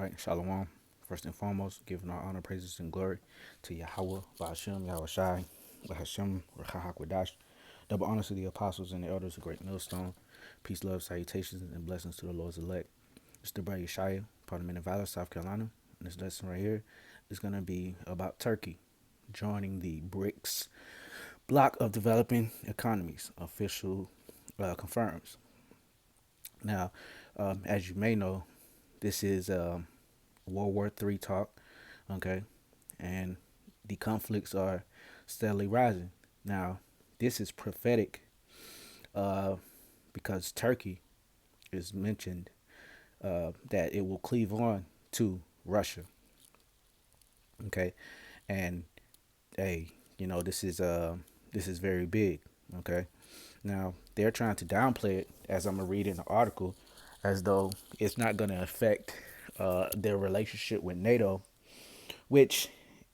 right, Shalom. First and foremost, giving our honor, praises, and glory to Yahweh, Ba'ashem, Yahweh Shai, Bahashem, Rahahakwadash. Double honors to the apostles and the elders of Great Millstone. Peace, love, salutations, and blessings to the Lord's elect. It's the brother Yeshaya, Parliament of Valor, South Carolina. And this lesson right here is going to be about Turkey joining the BRICS block of developing economies, official confirms. Now, as you may know, this is World War III talk, okay, and the conflicts are steadily rising. Now, this is prophetic uh, because Turkey is mentioned that it will cleave on to Russia, okay, and hey, this is very big, okay. Now they're trying to downplay it, as I'm gonna read in the article, as though it's not gonna affect their relationship with NATO, which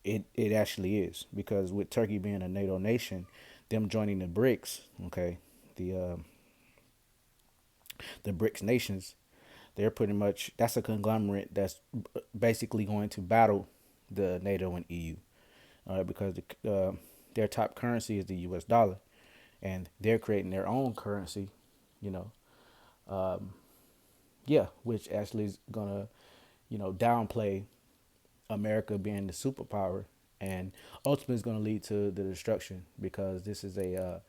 it actually is, because with Turkey being a NATO nation, them joining the BRICS, okay, the uh, the BRICS nations, they're pretty much, that's a conglomerate that's basically going to battle the NATO and EU, because their top currency is the U.S. dollar, and they're creating their own currency, you know, um, yeah, which actually is gonna, downplay America being the superpower, and ultimately is going to lead to the destruction, because this is a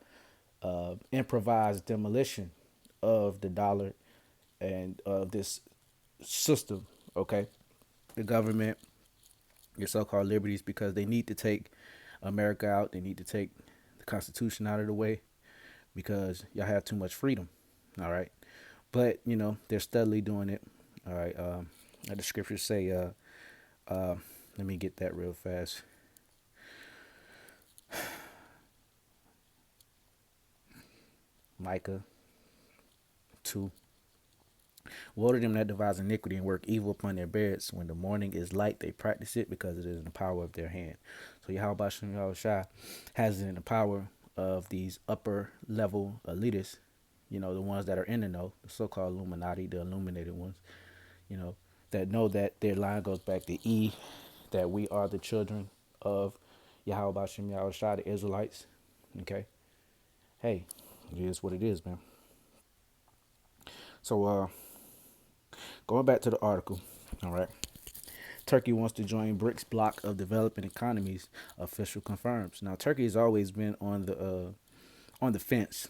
improvised demolition of the dollar and of this system. Okay, the government, your so-called liberties, because they need to take America out. They need to take the Constitution out of the way, because y'all have too much freedom. All right, but they're steadily doing it. All right, the scriptures say, uh, let me get that real fast. Micah 2. Woe to them that devise iniquity and work evil upon their beds. When the morning is light, they practice it, because it is in the power of their hand. So Yahweh Bashem Yahweh Shai has it in the power of these upper level elitists, the ones that are in the know, the so-called Illuminati, the illuminated ones, that know that their line goes back to E, that we are the children of Yahweh Bashem Yahweh Shai, the Israelites. Okay. Hey, it is what it is, man. So going back to the article, all right. Turkey wants to join BRICS bloc of developing economies, official confirms. Now, Turkey has always been on the fence,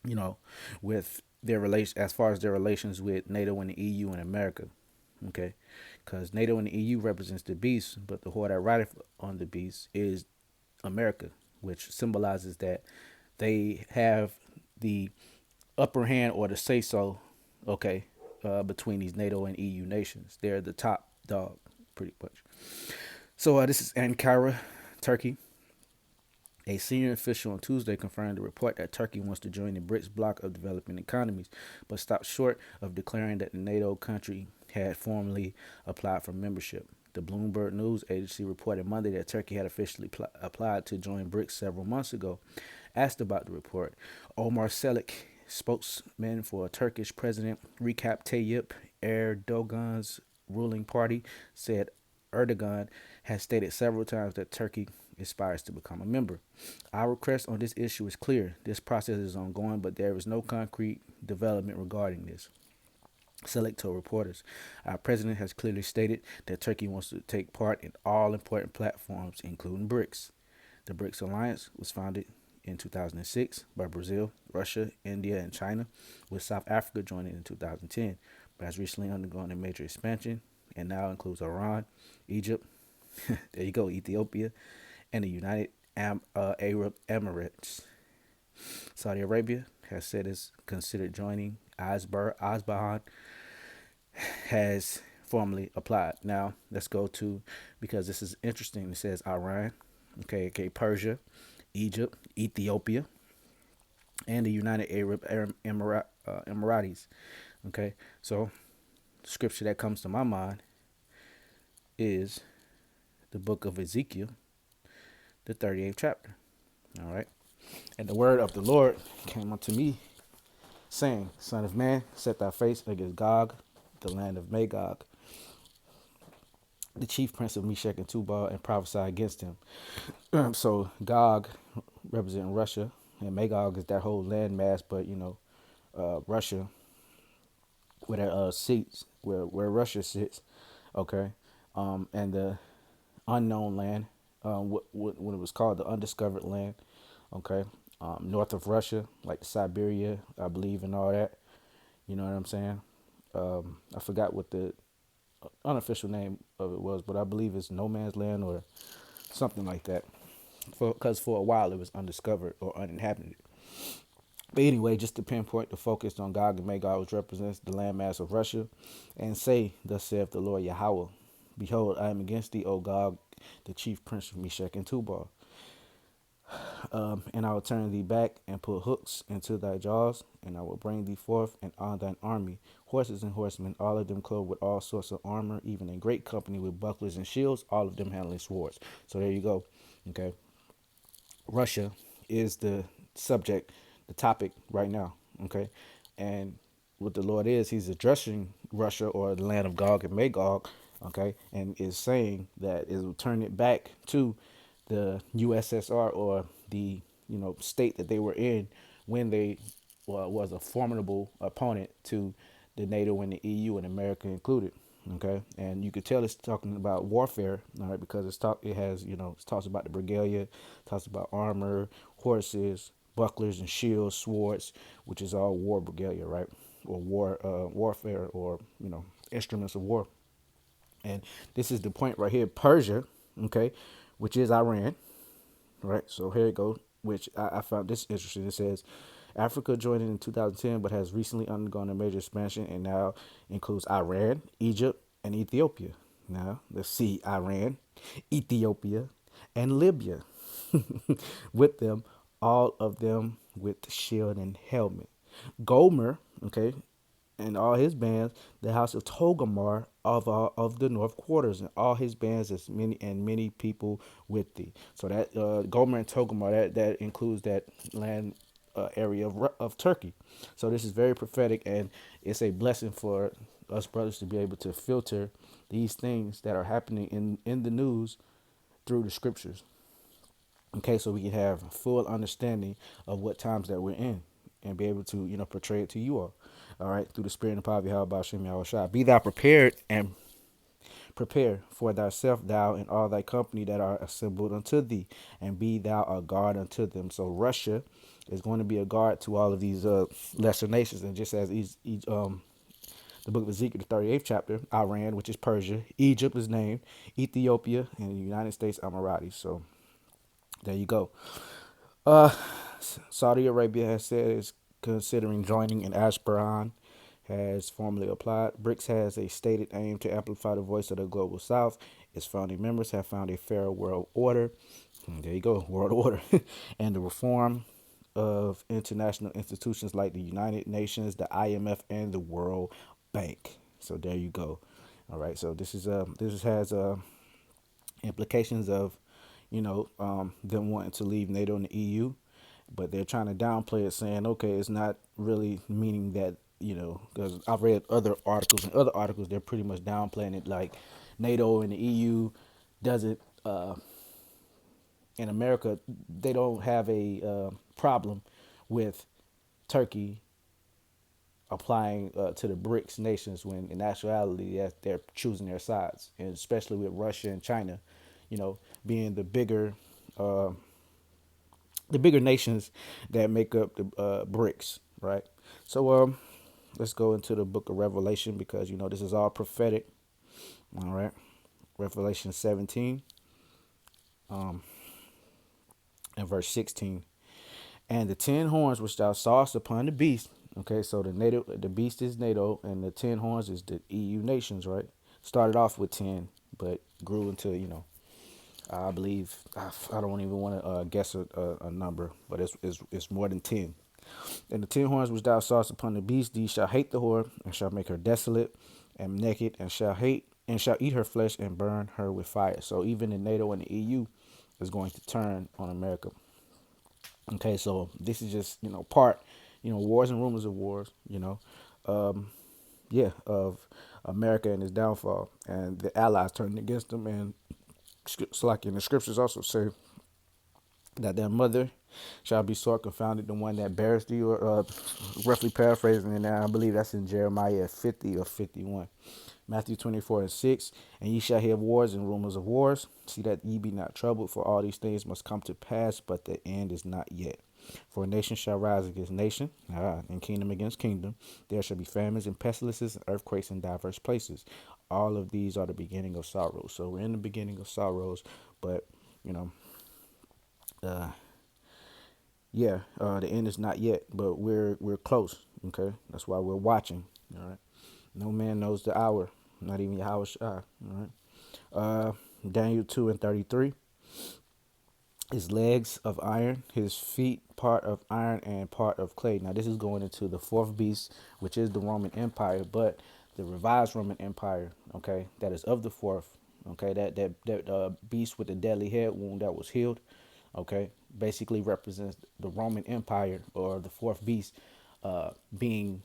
you know, with their relation, as far as their relations with NATO and the EU and America. Okay, because NATO and the EU represents the beast, but the whore that rideth on the beast is America, which symbolizes that they have the upper hand, or the say so, okay, between these NATO and EU nations. They're the top dog, pretty much. So this is Ankara, Turkey. A senior official on Tuesday confirmed the report that Turkey wants to join the BRICS bloc of developing economies, but stopped short of declaring that the NATO country had formally applied for membership. The Bloomberg News Agency reported Monday that Turkey had officially applied to join BRICS several months ago. Asked about the report, Omar Selik, spokesman for Turkish President Recep Tayyip Erdogan's ruling party, said Erdogan has stated several times that Turkey aspires to become a member. Our request on this issue is clear. This process is ongoing, but there is no concrete development regarding this. Select told reporters, our president has clearly stated that Turkey wants to take part in all important platforms, including BRICS. The BRICS alliance was founded in 2006 by Brazil, Russia, India, and China, with South Africa joining in 2010, but has recently undergone a major expansion and now includes Iran, Egypt, there you go, Ethiopia, and the United Arab Emirates. Saudi Arabia has said it's considered joining. Azerbaijan has formally applied. Now, let's go to, because this is interesting, it says Iran, okay, Persia, Egypt, Ethiopia, and the United Arab Emirates. Okay, so the scripture that comes to my mind is the book of Ezekiel, the 38th chapter. All right, and the word of the Lord came unto me, saying, Son of man, set thy face against Gog, the land of Magog, the chief prince of Meshach and Tubal, and prophesy against him. So Gog, representing Russia, and Magog is that whole landmass, but Russia, where that seats, where Russia sits, okay, and the unknown land, what it was called, the undiscovered land, okay, north of Russia, like Siberia, I believe, and all that. You know what I'm saying? I forgot what the unofficial name of it was, but I believe it's no man's land or something like that. Because for a while it was undiscovered or uninhabited. But anyway, just to pinpoint the focus on Gog and Magog, which represents the landmass of Russia, and say, thus saith the Lord Yahweh, behold, I am against thee, O Gog, the chief prince of Meshach and Tubal. And I will turn thee back and put hooks into thy jaws, and I will bring thee forth and all thine army, horses and horsemen, all of them clothed with all sorts of armor, even in great company with bucklers and shields, all of them handling swords. So there you go. Okay. Russia is the subject, the topic right now. Okay. And what the Lord is, he's addressing Russia, or the land of Gog and Magog, okay, and is saying that it will turn it back to the USSR, or the state that they were in when they was a formidable opponent to the NATO and the EU and America included. Okay, and you could tell it's talking about warfare, all right, because it has it talks about the regalia, talks about armor, horses, bucklers and shields, swords, which is all war regalia, right, or warfare, or instruments of war. And this is the point right here, Persia, okay, which is Iran, right? So here it goes, which I found this interesting. It says Africa joined in 2010, but has recently undergone a major expansion and now includes Iran, Egypt, and Ethiopia. Now let's see, Iran, Ethiopia, and Libya, with them, all of them with shield and helmet. Gomer, okay, and all his bands, the house of Togomar of the north quarters, and all his bands, as many people with thee. So that Gomer and Togomar, that includes that land area of Turkey. So this is very prophetic, and it's a blessing for us brothers to be able to filter these things that are happening in the news through the scriptures. Okay, so we can have full understanding of what times that we're in, and be able to portray it to you all right, through the spirit and power of Yahweh Bashem Yahweh Shai. Be thou prepared, and prepare for thyself, thou and all thy company that are assembled unto thee, and be thou a guard unto them. So Russia is going to be a guard to all of these lesser nations, and just as the book of Ezekiel, the 38th chapter, Iran, which is Persia, Egypt is named, Ethiopia, and the United States Emiratis. So there you go. Uh, Saudi Arabia has said it's considering joining, and Ashbaran has formally applied. BRICS has a stated aim to amplify the voice of the global South. Its founding members have found a fair world order. There you go, world order, and the reform of international institutions like the United Nations, the IMF, and the World Bank. So there you go. All right. So this has implications of them wanting to leave NATO and the EU, but they're trying to downplay it, saying, okay, it's not really meaning that, because I've read other articles, and other articles, they're pretty much downplaying it, like NATO and the EU doesn't, in America, they don't have a problem with Turkey applying to the BRICS nations, when in actuality they're choosing their sides, and especially with Russia and China, being uh, the bigger nations that make up the BRICS, right? So let's go into the book of Revelation, because this is all prophetic. All right, Revelation 17, and verse 16. And the 10 horns which thou sawest upon the beast. Okay, so the beast is NATO, and the 10 horns is the EU nations, right? Started off with 10, but grew into, I believe, I don't even want to guess a number, but it's more than 10. And the 10 horns which thou sawest upon the beast, these shall hate the whore, and shall make her desolate and naked, and shall eat her flesh, and burn her with fire. So even in NATO and the EU is going to turn on America. Okay, so this is just part, wars and rumors of wars. yeah, of America and its downfall, and the allies turning against them. And it's like in the scriptures also say that their mother shall be sore confounded, the one that bears thee, or roughly paraphrasing, and I believe that's in Jeremiah 50 or 51. Matthew 24:6, and ye shall hear wars and rumors of wars. See that ye be not troubled, for all these things must come to pass, but the end is not yet. For nation shall rise against nation, and kingdom against kingdom. There shall be famines and pestilences and earthquakes in diverse places. All of these are the beginning of sorrows. So we're in the beginning of sorrows, but you know, uh, yeah, the end is not yet, but we're close. Okay, that's why we're watching. All right, no man knows the hour, not even Yahweh Shai. All right, uh, Daniel 2:33. His legs of iron, his feet part of iron and part of clay. Now this is going into the fourth beast, which is the Roman Empire, but the revised Roman Empire. Okay, that is of the fourth. Okay, that beast with the deadly head wound that was healed. Okay, basically represents the Roman Empire or the fourth beast, being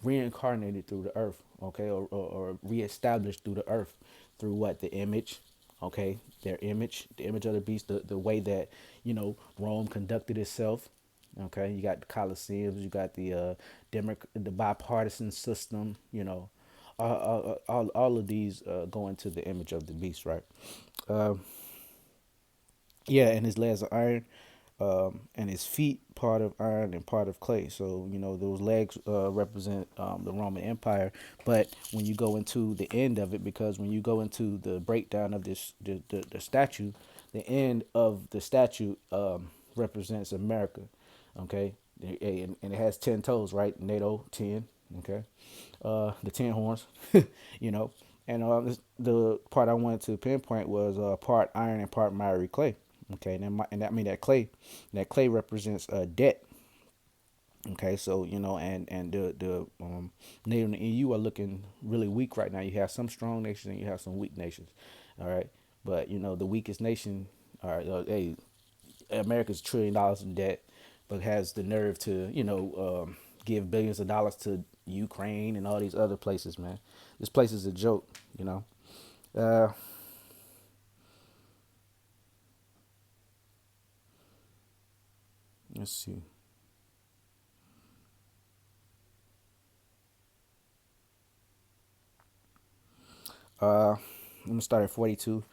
reincarnated through the earth, okay, or reestablished through the earth through what? The image, okay, their image, the image of the beast, the way that, Rome conducted itself. Okay, you got the Colosseums, you got the bipartisan system, all of these go into the image of the beast, right? Yeah, and his legs are iron, and his feet part of iron and part of clay. So those legs represent the Roman Empire. But when you go into the end of it, because when you go into the breakdown of this the statue, the end of the statue represents America. Okay, and it has 10 toes, right? NATO 10. Okay, the 10 horns. you know, and the part I wanted to pinpoint was part iron and part miry clay. Okay, and that mean that clay represents debt. Okay, so and the NATO and the EU are looking really weak right now. You have some strong nations and you have some weak nations. All right, but the weakest nation, all right, hey, America's $1 trillion in debt, but has the nerve to give billions of dollars to Ukraine and all these other places. Man, this place is a joke. Uh, let's see. Uh, Let me start at 42.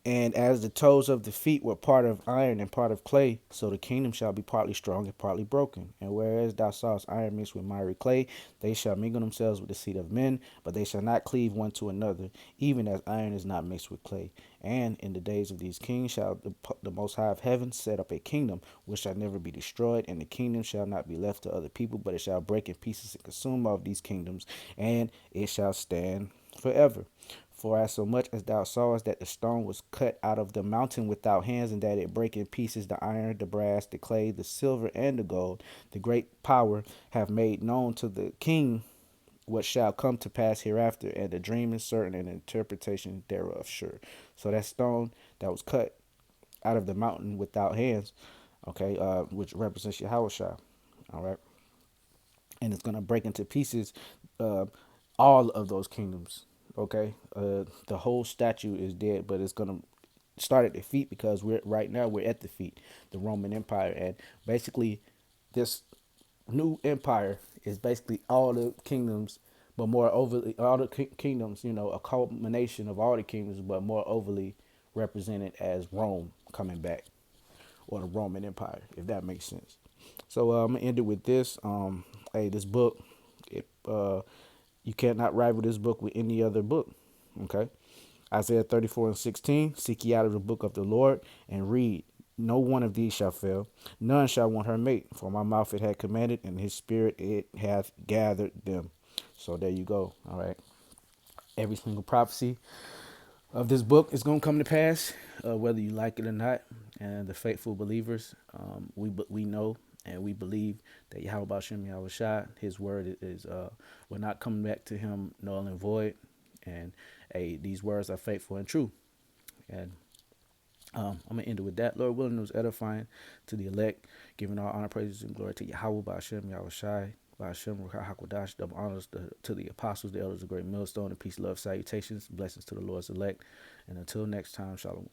And as the toes of the feet were part of iron and part of clay, so the kingdom shall be partly strong and partly broken. And whereas thou sawest iron mixed with miry clay, they shall mingle themselves with the seed of men, but they shall not cleave one to another, even as iron is not mixed with clay. And in the days of these kings shall the Most High of heaven set up a kingdom which shall never be destroyed, and the kingdom shall not be left to other people, but it shall break in pieces and consume all of these kingdoms, and it shall stand forever. For as so much as thou sawest that the stone was cut out of the mountain without hands, and that it brake in pieces the iron, the brass, the clay, the silver, and the gold, the great power have made known to the king what shall come to pass hereafter, and the dream is certain, and the interpretation thereof sure. So that stone that was cut out of the mountain without hands, okay, which represents Yahweh Shai, all right, and it's gonna break into pieces uh, all of those kingdoms. Okay, the whole statue is dead, but it's gonna start at the feet because we're at the feet, the Roman Empire, and basically this new empire is basically all the kingdoms, but more overly all the kingdoms. A culmination of all the kingdoms, but more overly represented as Rome coming back, or the Roman Empire, if that makes sense. So I'm gonna end it with this. Hey, this book, it you cannot rival this book with any other book. Okay, Isaiah 34:16. Seek ye out of the book of the Lord and read. No one of these shall fail. None shall want her mate. For my mouth it had commanded, and his spirit it hath gathered them. So there you go. All right. Every single prophecy of this book is going to come to pass, whether you like it or not. And the faithful believers, we know and we believe that Yahweh Bashem Yahweh Shai, His word is will not come back to Him null and void. And these words are faithful and true. And I'm gonna end it with that. Lord willing, it was edifying to the elect, giving all honor, praises, and glory to Yahweh Bashem Yahweh Shai. by Hashem Hakwadash. Double honors to the apostles, the elders, the great millstone, and peace, love, salutations, blessings to the Lord's elect. And until next time, shalom.